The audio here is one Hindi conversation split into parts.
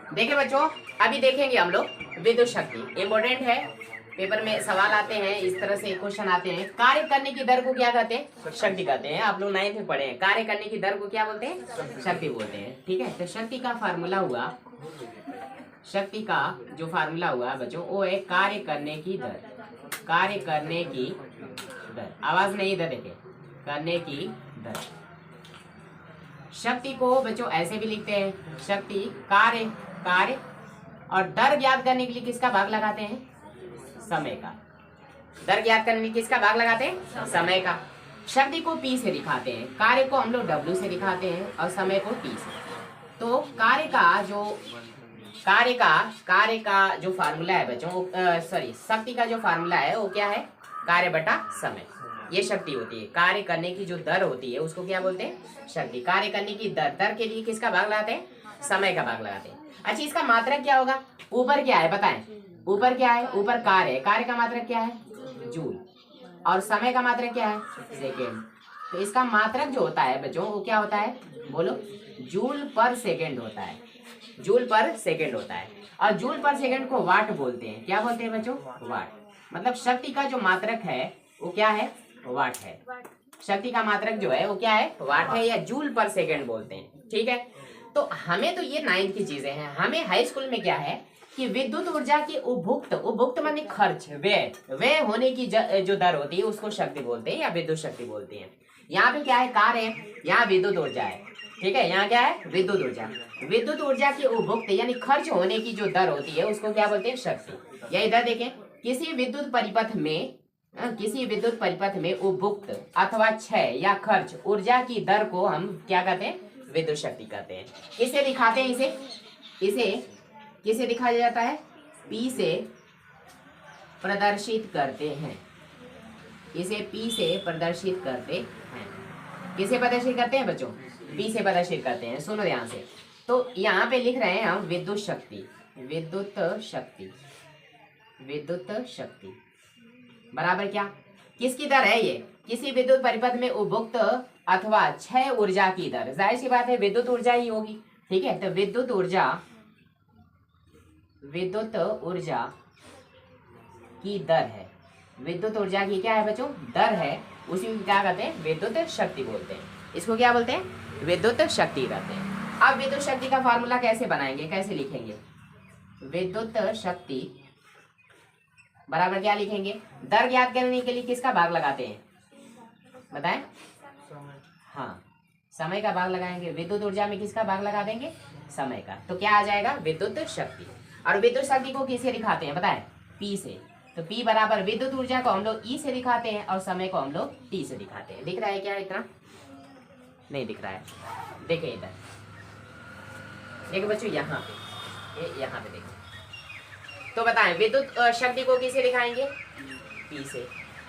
देखिए बच्चों, अभी देखेंगे हम लोग विद्युत शक्ति। इम्पोर्टेंट है, पेपर में सवाल आते हैं, इस तरह से क्वेश्चन आते हैं। कार्य करने की दर को क्या कहते हैं? शक्ति कहते हैं। आप लोग 9th में पढ़े हैं, कार्य करने की दर को क्या बोलते हैं? शक्ति बोलते हैं। ठीक है, तो शक्ति का फार्मूला हुआ, शक्ति का जो फार्मूला हुआ बच्चों वो है कार्य करने की दर। कार्य करने की दर, आवाज नहीं इधर देखे, करने की दर। शक्ति को बच्चों ऐसे भी लिखते हैं, शक्ति कार्य, कार्य और दर ज्ञात करने के लिए किसका भाग लगाते हैं? समय का। दर ज्ञात करने के लिए किसका भाग लगाते हैं? समय का। शक्ति को P से दिखाते हैं, कार्य को हम लोग W से दिखाते हैं और समय को T से। तो कार्य का जो फार्मूला है बच्चों, सॉरी शक्ति का जो फार्मूला है वो क्या है? कार्य बटा समय। ये शक्ति होती है। कार्य करने की जो दर होती है उसको क्या बोलते हैं? शक्ति। कार्य करने की दर, दर के लिए किसका भाग लगाते हैं? समय का भाग लगाते हैं। अच्छा, इसका मात्रक क्या होगा? ऊपर क्या है बताएं? ऊपर क्या है? ऊपर कार्य है, कार्य का मात्रक क्या है? जूल। और समय का मात्रक क्या है? सेकेंड। तो इसका मात्रक जो होता है बच्चों वो क्या होता है? बोलो, जूल पर सेकेंड होता है। जूल पर सेकेंड होता है। और जूल पर सेकेंड को वाट बोलते हैं। क्या बोलते हैं बच्चों? वाट। मतलब शक्ति का जो मात्रक है वो क्या है? वाट है। शक्ति का मात्रक जो है वो क्या है? वाट है, या जूल पर सेकेंड बोलते हैं। ठीक है, तो हमें तो ये 9th की चीजें हैं। हमें हाई स्कूल में क्या है कि विद्युत ऊर्जा की उपभुक्त माने खर्च, व्यय होने की जो दर होती है उसको शक्ति बोलते हैं या विद्युत शक्ति बोलते हैं। यहाँ पे क्या है? कार्य है, यहाँ विद्युत ऊर्जा है। ठीक है, यहाँ क्या है? विद्युत ऊर्जा। विद्युत ऊर्जा की उपभुक्त यानी खर्च होने की जो दर होती है उसको क्या बोलते हैं? शक्ति। या इधर देखें, किसी विद्युत परिपथ में उपभुक्त अथवा क्षय या खर्च ऊर्जा की दर को हम क्या कहते हैं? विद्युत शक्ति कहते हैं। किसे दिखाते हैं? इसे किसे दिखाया जाता है? P से प्रदर्शित करते हैं। इसे P से प्रदर्शित करते हैं। किसे प्रदर्शित करते हैं बच्चों? P से प्रदर्शित करते हैं। सुनो ध्यान से। तो यहाँ पे लिख रहे हैं हम विद्युत शक्ति। विद्युत शक्ति, विद्युत शक्ति बराबर क्या? किसकी दर है ये? किसी विद्युत परिपथ में उपभुक्त अथवा क्षय ऊर्जा की दर। जाहिर सी बात है विद्युत ऊर्जा ही होगी। ठीक है, तो विद्युत ऊर्जा की दर है। विद्युत ऊर्जा की क्या है बच्चों? दर है। उसी को क्या कहते हैं? विद्युत शक्ति बोलते हैं। इसको क्या बोलते हैं? विद्युत शक्ति कहते हैं। अब विद्युत शक्ति का फार्मूला कैसे बनाएंगे, कैसे लिखेंगे? विद्युत शक्ति बराबर क्या लिखेंगे? दर ज्ञात करने के लिए किसका भाग लगाते हैं बताएं? हाँ, समय का भाग लगाएंगे। विद्युत ऊर्जा में किसका भाग लगा देंगे? समय का। तो क्या आ जाएगा? विद्युत शक्ति। और विद्युत शक्ति को किससे दिखाते हैं बताएं? P से। तो P बराबर विद्युत ऊर्जा को हम लोग E से दिखाते हैं और समय को हम लोग T से दिखाते हैं। दिख रहा है क्या? इतना नहीं दिख रहा है? देखिए इधर, देखिए बच्चों यहाँ पे देखिए। तो बताएं विद्युत शक्ति को किसे दिखाएंगे? P से।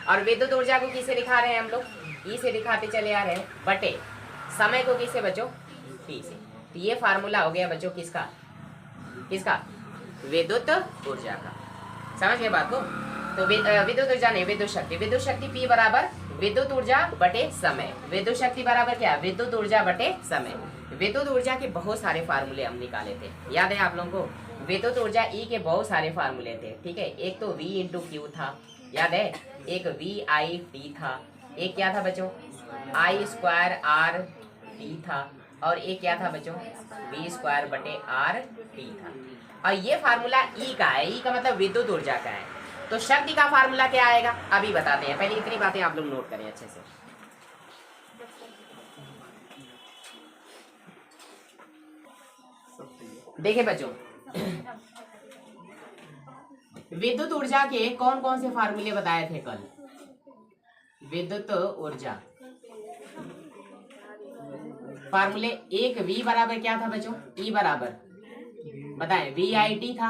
और विद्युत ऊर्जा को किसे दिखा रहे हैं हम लोग? E से दिखाते चले आ रहे हैं। बटे समय को किसे बच्चों? T से। तो ये फार्मूला हो गया बच्चों किसका? विद्युत ऊर्जा का। समझ गए बात को? तो विद्युत ऊर्जा नहीं, विद्युत शक्ति। विद्युत शक्ति P बराबर विद्युत ऊर्जा बटे समय। विद्युत शक्ति बराबर क्या? विद्युत ऊर्जा बटे समय। विद्युत ऊर्जा के बहुत सारे फार्मूले हम निकाले थे, याद है आप लोगों को? विद्युत ऊर्जा E के बहुत सारे फार्मूले थे। ठीक है, एक तो V × Q था, याद है? एक VIT था, एक क्या था बच्चों? I²RT था, और एक क्या था बच्चों? V²/RT था। और ये फार्मूला E का है। E का मतलब विद्युत ऊर्जा का है। तो शक्ति का फार्मूला क्या आएगा अभी बताते हैं। पहले इतनी बातें आप लोग नोट करें अच्छे से। देखिए बच्चों, विद्युत ऊर्जा के कौन कौन से फार्मूले बताए थे कल? विद्युत ऊर्जा फार्मूले, एक V बराबर क्या था बच्चों? E बराबर बताएं VIT था,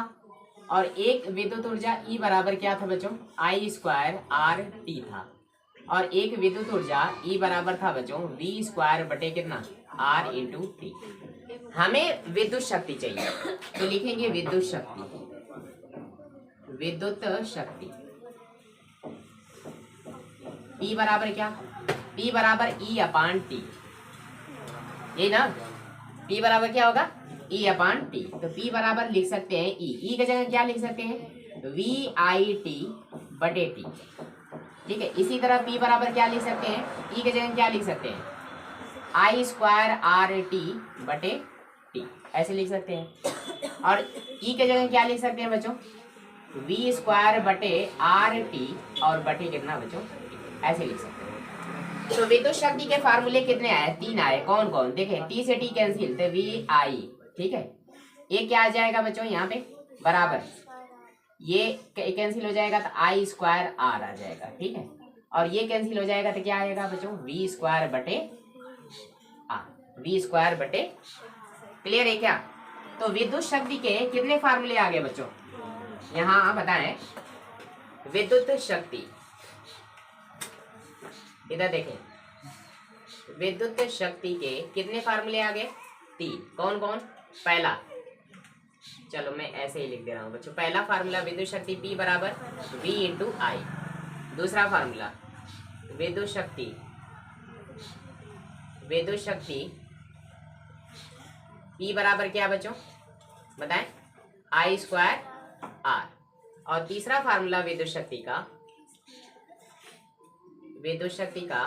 और एक विद्युत ऊर्जा E बराबर क्या था बच्चों? I²RT था, और एक विद्युत ऊर्जा E बराबर था बच्चों V² बटे कितना? R × T। हमें विद्युत शक्ति चाहिए तो लिखेंगे विद्युत शक्ति। विद्युत शक्ति P बराबर क्या? P बराबर E/T। ये ना, P बराबर क्या होगा? E upon T. तो P बराबर लिख सकते हैं E की जगह क्या लिख सकते हैं, VIT बटे टी। ठीक है, इसी तरह P बराबर क्या लिख सकते हैं, E की जगह क्या लिख सकते हैं, I स्क्वायर RT बटे टी, ऐसे लिख सकते हैं। और E की जगह क्या लिख सकते हैं बच्चों, V स्क्वायर बटे RT और बटे कितना बच्चों, ऐसे लिख सकते हैं। तो विद्युत शक्ति के फार्मूले कितने आए, 3 आए। कौन कौन, देखें T से T कैंसिल, तो VI, ठीक है। ये क्या आ जाएगा बच्चों यहाँ पे, बराबर ये कैंसिल हो जाएगा तो I स्क्वायर R आ जाएगा, ठीक है। और ये कैंसिल हो जाएगा तो क्या आएगा बच्चों, V स्क्वायर बटे R, V स्क्वायर बटे, क्लियर है क्या। तो विद्युत शक्ति के कितने फार्मूले आ गए बच्चों, यहाँ बताएं। विद्युत शक्ति, इधर देखें, विद्युत शक्ति के कितने फार्मूले आ गए, 3। कौन कौन, पहला, चलो मैं ऐसे ही लिख दे रहा हूँ बच्चों। पहला फार्मूला विद्युत शक्ति P बराबर V इंटू आई। दूसरा फार्मूला विद्युत शक्ति P बराबर क्या बच्चों बताएं, I स्क्वायर R। और तीसरा फार्मूला विद्युत शक्ति का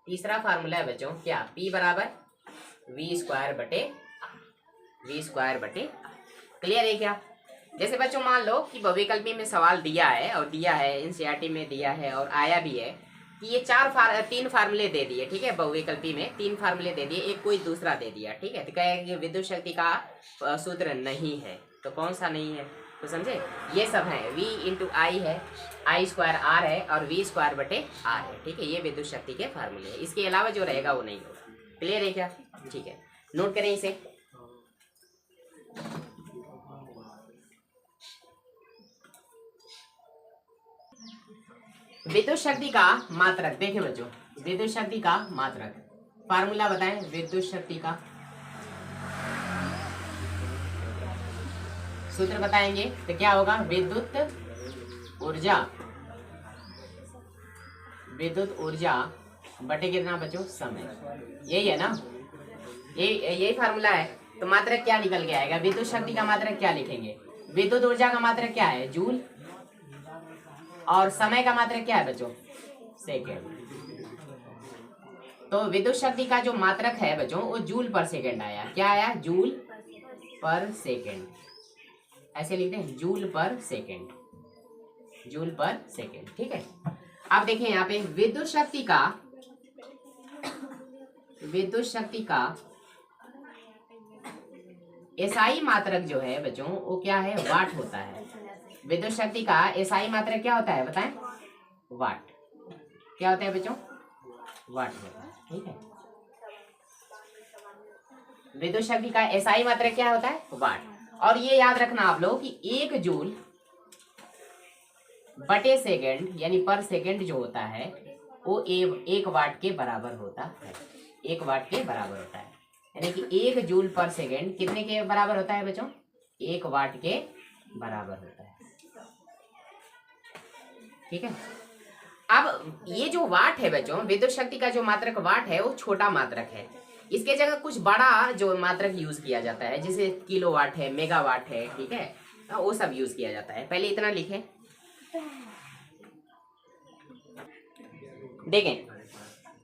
तीसरा फार्मूला है बच्चों क्या, P बराबर V स्क्वायर बटे। क्लियर है क्या। जैसे बच्चों मान लो कि बहुविकल्पी में सवाल दिया है, और दिया है NCERT में दिया है, और आया भी है कि ये 3 फार्मूले दे दिए, ठीक है। बहुविकल्पी में 3 फार्मूले दे दिए, एक कोई दूसरा दे दिया, ठीक है। तो कहेगा कि विद्युत शक्ति का सूत्र नहीं है, तो कौन सा नहीं है, तो समझे, ये सब है। V इंटू आई है, I स्क्वायर R है, और V स्क्वायर बटे R है, ठीक है। ये विद्युत शक्ति के फार्मूले है, इसके अलावा जो रहेगा वो नहीं होगा। क्लियर है क्या, ठीक है, नोट करें इसे। विद्युत शक्ति का मात्रक, देखें बच्चों, विद्युत शक्ति का मात्रक, फार्मूला बताएं विद्युत शक्ति का, सूत्र बताएंगे तो क्या होगा, विद्युत ऊर्जा बटे कितना बच्चों, समय। यही है ना, यही फार्मूला है। तो मात्रक क्या निकल के आएगा, विद्युत शक्ति का मात्रक क्या लिखेंगे, विद्युत ऊर्जा का मात्रक क्या है, जूल, और समय का मात्रक क्या है बच्चों, सेकेंड। तो विद्युत शक्ति का जो मात्रक है बच्चों वो जूल पर सेकेंड आया। क्या आया, जूल पर सेकेंड, ऐसे लिखते हैं, जूल पर सेकेंड, ठीक है। अब देखें यहाँ पे विद्युत शक्ति का एसआई मात्रक जो है बच्चों वो क्या है, वाट होता है। विद्युत शक्ति का एसआई मात्रक क्या होता है बताएं, वाट। क्या होता है बच्चों, वाट होता है, ठीक है। विद्युत शक्ति का एसआई मात्रक क्या होता है, वाट। और ये याद रखना आप लोग कि 1 जूल बटे सेकेंड यानी पर सेकेंड जो होता है वो 1 वाट के बराबर होता है, 1 वाट के बराबर होता है। यानी कि 1 जूल पर सेकेंड कितने के बराबर होता है बच्चों, 1 वाट के बराबर होता है, ठीक है। अब ये जो वाट है बच्चों, विद्युत शक्ति का जो मात्रक वाट है वो छोटा मात्रक है। इसके जगह कुछ बड़ा जो मात्रक यूज किया जाता है, जैसे किलोवाट है, मेगावाट है, ठीक है, वो सब यूज किया जाता है। पहले इतना लिखें, देखें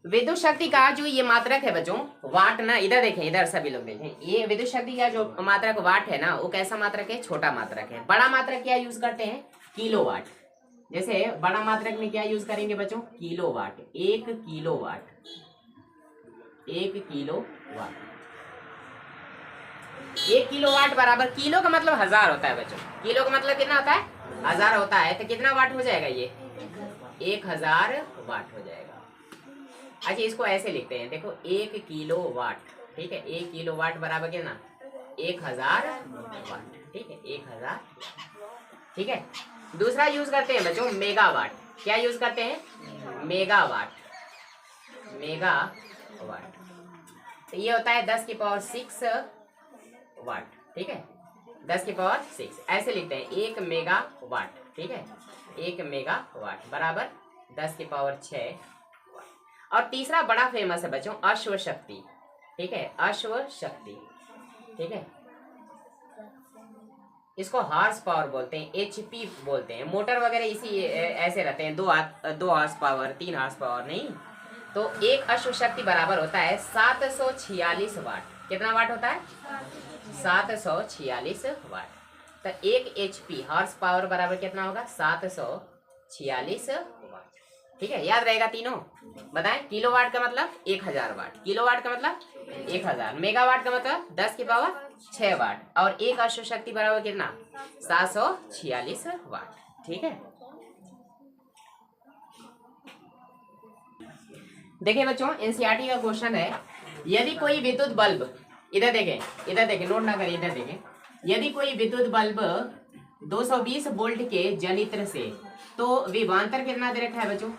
विद्युत शक्ति का जो ये मात्रक है बच्चों वाट ना, इधर देखें, इधर सभी लोग देखें, ये विद्युत शक्ति का जो मात्रक वाट है ना वो कैसा मात्रक है, छोटा मात्रक है। बड़ा मात्रक क्या यूज करते हैं, किलोवाट। जैसे बड़ा मात्रक में क्या यूज करेंगे बच्चों, किलोवाट, 1 किलोवाट, 1 किलोवाट, 1 किलोवाट बराबर, किलो का मतलब 1000 होता है बच्चों, किलो का मतलब कितना होता है, 1000 होता है। तो कितना वाट हो जाएगा, ये 1000 वाट हो जाएगा। अच्छा इसको ऐसे लिखते हैं, देखो 1 किलोवाट, ठीक है, 1 किलोवाट बराबर कितना, 1000 वाट, ठीक है, 1000, ठीक है। दूसरा यूज करते हैं बच्चों मेगावाट। क्या यूज करते हैं, मेगावाट, तो ये होता है 10 की पावर 6 वाट, ठीक है, 10 की पावर 6, ऐसे लिखते हैं 1 मेगावाट, ठीक है, 1 मेगावाट बराबर 10 की पावर 6। और तीसरा बड़ा फेमस है बच्चों अश्व शक्ति, ठीक है, अश्व शक्ति, ठीक है, इसको हॉर्स पावर बोलते हैं, एचपी बोलते हैं। मोटर वगैरह इसी ऐसे रहते हैं, 2 हॉर्स पावर, 3 हॉर्स पावर नहीं। तो एक अश्व शक्ति बराबर होता है 746 वाट। कितना वाट होता है? 746 वाट। तो एक एचपी हॉर्स पावर बराबर कितना होगा? 746 वाट। ठीक है, याद रहेगा तीनों। बताएं, किलोवाट का मतलब 1000 वाट, किलोवाट का मतलब 1000, मेगावाट का मतलब 10 की पावर 6 वाट, और एक अश्व शक्ति बराबर कितना? 746 वाट। ठीक है, देखिए बच्चों, एनसीईआरटी का क्वेश्चन है, यदि कोई विद्युत बल्ब, इधर देखें, नोट ना करिए, इधर देखें, यदि कोई विद्युत बल्ब 220 वोल्ट के जनित्र से, तो विभवांतर कितना दे रखा है बच्चों?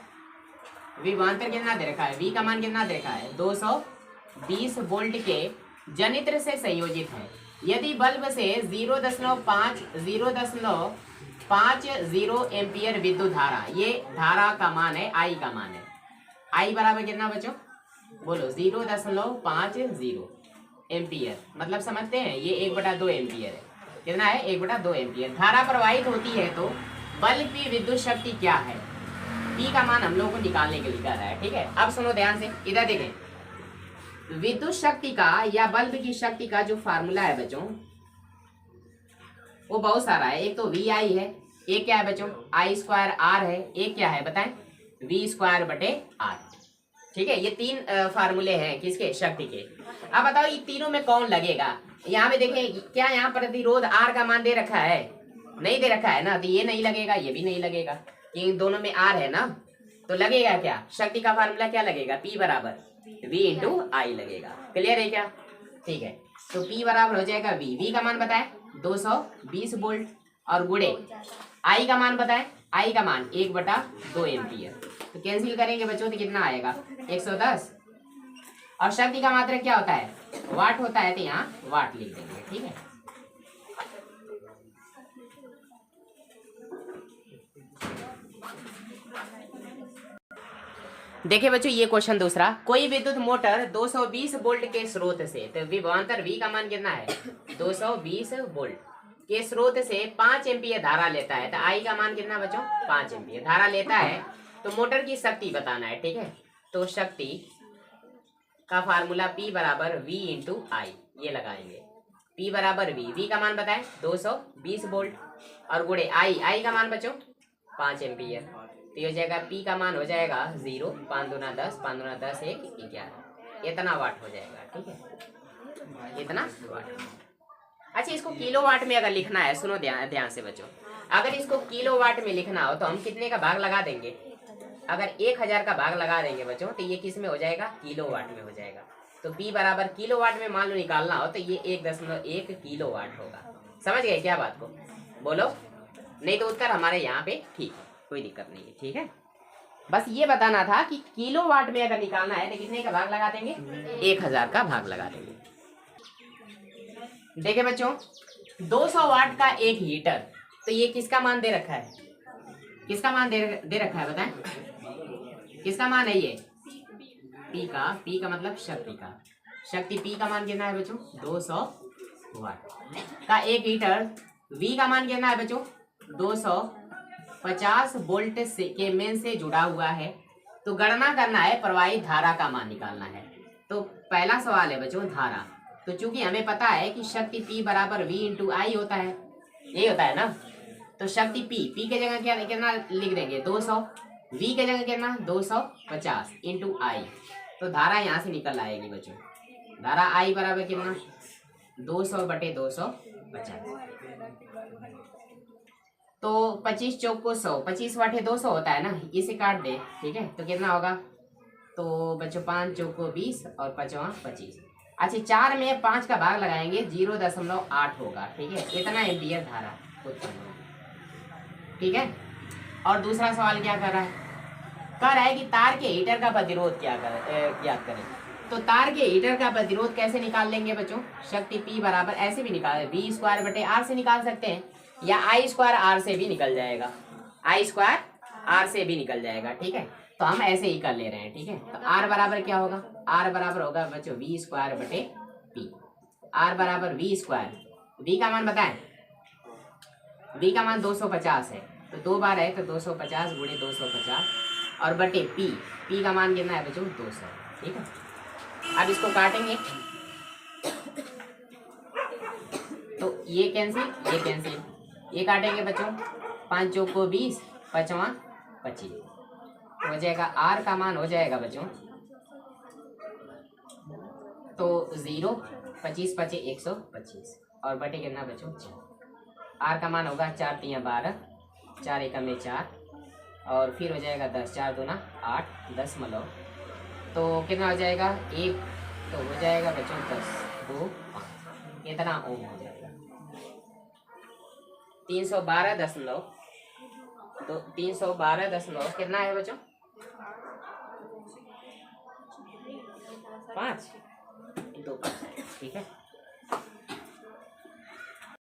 विभवांतर कितना दे रखा है? V का मान कितना दे रखा है? 220 वोल्ट के जनित्र से संयोजित है। यदि बल्ब से 0.50 एम्पियर विद्युत धारा, ये धारा का मान है, I का मान है, I बराबर कितना बच्चों? बोलो, 0.50 एम्पियर, मतलब समझते हैं, ये 1/2 एम्पियर है। कितना है? 1/2 एम्पियर धारा प्रवाहित होती है, तो बल्ब की विद्युत शक्ति क्या है? P का मान हम लोगों को निकालने के लिए कह रहा है। ठीक है, अब सुनो ध्यान से, इधर देखें, विद्युत शक्ति का या बल्ब की शक्ति का जो फार्मूला है बच्चों, वो बहुत सारा है। एक तो VI है, एक क्या है बच्चों? I²R है, एक क्या है बताएं? V²/R। ठीक है, ये 3 फार्मूले हैं किसके? शक्ति के। अब बताओ, ये तीनों में कौन लगेगा? यहाँ पे देखें, क्या यहाँ प्रतिरोध R का मान दे रखा है? नहीं दे रखा है ना, तो ये नहीं लगेगा, ये भी नहीं लगेगा, इन दोनों में R है ना, तो लगेगा क्या? शक्ति का फार्मूला क्या लगेगा? P बराबर V इंटू I लगेगा। क्लियर है क्या? ठीक है, तो P बराबर हो जाएगा V का मान बताए 220 वोल्ट, और गुणे I का मान बताए, I का मान 1/2 एम्पियर। तो कैंसिल करेंगे बच्चों, तो कितना आएगा? 110। और शक्ति का मात्रक क्या होता है? वाट होता है, तो यहाँ वाट लिख देंगे। ठीक है, देखिए बच्चों, ये क्वेश्चन दूसरा, कोई विद्युत मोटर 220 वोल्ट के स्रोत से, तो विभवांतर V का मान कितना है? 220 वोल्ट के स्रोत से 5 एम्पियर धारा लेता है, तो I का मान कितना बच्चों? 5 एम्पियर धारा लेता है, तो मोटर की शक्ति बताना है। ठीक है, तो शक्ति का फार्मूला P बराबर V इंटू I, ये लगाएंगे। P बराबर V का मान बताएं 220 वोल्ट, और गुणे I का मान बच्चों 5 एम्पियर, तो ये हो जाएगा P का मान हो जाएगा 0, 5 दूना 10, 5 दूना 10, 1 11, इतना वाट हो जाएगा। ठीक है, इतना वाट। अच्छा, इसको किलोवाट में अगर लिखना है, सुनो ध्यान से बच्चों, अगर इसको किलोवाट में लिखना हो तो हम कितने का भाग लगा देंगे? अगर 1000 का भाग लगा देंगे बच्चों, तो ये किस में हो जाएगा? किलोवाट में हो जाएगा। तो P बराबर किलोवाट में मान लो निकालना हो, तो ये 1.1 किलोवाट होगा। समझ गए क्या बात को? बोलो, नहीं तो उत्तर हमारे यहाँ पे ठीक है, कोई दिक्कत नहीं है। ठीक है, बस ये बताना था कि किलोवाट में अगर निकालना है तो कितने का भाग लगा देंगे? 1000 का भाग लगा देंगे। देखिए बच्चों, 200 वाट का एक हीटर, तो ये किसका मान दे रखा है? किसका मान दे रखा है बताएं? किसका मान है ये? P का मतलब शक्ति का। शक्ति P का मान कितना है बच्चों? 200 वाट का एक हीटर। V का मान कितना है बच्चों? 250 वोल्ट से के मेन से जुड़ा हुआ है। तो गणना करना है, प्रवाहित धारा का मान निकालना है। तो पहला सवाल है बच्चों धारा, तो चूंकि हमें पता है कि शक्ति P बराबर V इंटू I होता है, यही होता है ना, तो शक्ति P के जगह क्या कितना लिख देंगे? 200, V के जगह कितना? 250 इंटू I, तो धारा यहाँ से निकल आएगी बच्चों। धारा I बराबर कितना? 200/250, तो 25 चौक को 100, 25 वाट है 200 होता है ना, इसे काट दे। ठीक है, तो कितना होगा? तो बच्चों 5 चौक को 20 और 5 25। अच्छा, 4 में 5 का भाग लगाएंगे, 0.8 होगा। ठीक है, इतना एम्पियर धारा उत्पन्न होगा। ठीक है, और दूसरा सवाल क्या कर रहा है? कह रहा है कि तार के हीटर का प्रतिरोध ज्ञात करें। तो तार के हीटर का प्रतिरोध कैसे निकाल लेंगे बच्चों? शक्ति P बराबर ऐसे भी निकाल, V²/R से निकाल सकते हैं, या I²R से भी निकल जाएगा, I²R से भी निकल जाएगा। ठीक है, तो हम ऐसे ही कर ले रहे हैं। ठीक है, तो R बराबर क्या होगा? R बराबर होगा बच्चों V²/P। R बराबर V², V का मान बताएं बी का मान 250 है, तो 2 बार है तो 250 गुणे 250 और बटे पी, पी का मान कितना है बच्चों 200। ठीक है, अब इसको काटेंगे तो ये कैंसिल, ये काटेंगे बच्चों, 5 चौक को 20, 5वां 25, हो जाएगा आर का मान हो जाएगा बच्चों तो 0, 25 पचे 125 और बटे कितना बच्चों 4। आर का मान होगा 4 3 12, 4 एकम में 4 और फिर हो जाएगा 10, 4 दूना 8, 10 मलो तो कितना हो जाएगा 1, तो हो जाएगा बच्चों 10 2 5, इतना ओम हो जाएगा 312.9, तो 312.9 कितना है बच्चों 5 2। ठीक है।